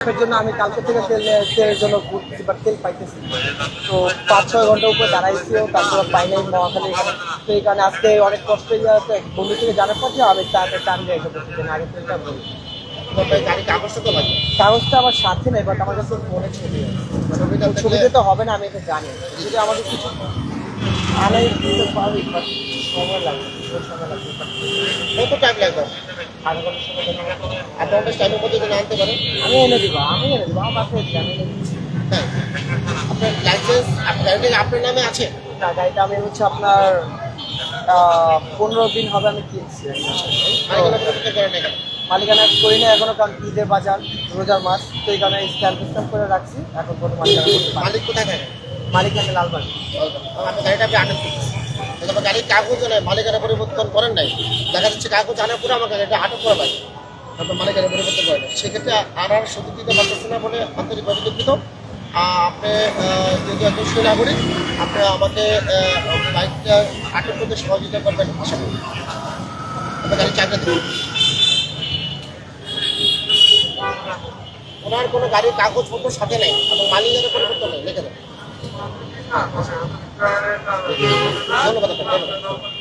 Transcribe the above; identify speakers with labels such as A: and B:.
A: এর জন্য আমি কালকে থেকে তেলের জন্য ঘুরতেছি, বাট তেল পাইতেছি। তো 5-6 ঘন্টা উপরে দাঁড়াইছিও, তারপর পাই নাই মহাখালী এখানে। তো এই কারণে আজকে অনেক কষ্ট হয়ে যাচ্ছে। বন্ধু থেকে জানার পর যে আমি তাড়াতাড়ি টান দিয়ে এসে বলছি যে না, আগে তেলটা বলি।
B: গাড়ি কাগজটা তো লাগবে।
A: কাগজটা আমার সাথে নেই, বাট আমার কাছে ফোনে ছবি আছে। ছবিতে তো হবে না, আমি এটা জানি। যদি আমাদের কিছু আনাই দিতে পারি, বাট সময় লাগবে, সময় লাগবে।
B: কত টাইম লাগবে?
A: আধা ঘন্টার সময় দেবো।
B: আধা ঘন্টা টাইমের মধ্যে যদি আনতে পারেন।
A: আমি এনে দিব, আমার বাসায় দিই, আমি এনে দিচ্ছি।
B: হ্যাঁ, আপনার লাইসেন্স গাড়িটা আপনার নামে আছে?
A: না, গাড়িটা আমি হচ্ছে আপনার 15 দিন হবে আমি কিনছি।
B: মালিকানা পরিবর্তন করেন না কেন?
A: মালিকানা করি না এখনো, কারণ ঈদের বাজার, রোজার মাস, তো এই কারণে স্ট্যাম্প করে রাখছি। এখন কোনো মালিকানা করতে পারি।
B: মালিক কোথায় থাকে?
A: মালিকানা লালবাড়ি।
B: আপনার গাড়িটা আপনি আটক করতেছেন, তবে গাড়ির কাগজ নেই, মালিকানা পরিবর্তন করেন নাই, দেখা যাচ্ছে কাগজ আনার পরে আমার গাড়িটা আটক করা লাগে, আপনার মালিকানা পরিবর্তন করেন নাই, সেক্ষেত্রে আর সত্যি দিতে পারতেছে না বলে আন্তরিকভাবে দুঃখিত। আপনি যেহেতু একজন সুনাগরিক, আপনি আমাকে বাইকটা আটক করতে সহযোগিতা করবেন আশা করি। আপনার গাড়ির চাকরি দেবেন, ওনার কোনো গাড়ির কাগজপত্র সাথে নেই এবং মালিকানা পরিবর্তন নেই, লিখে দেন। ধন্যবাদ আপনার, ধন্যবাদ।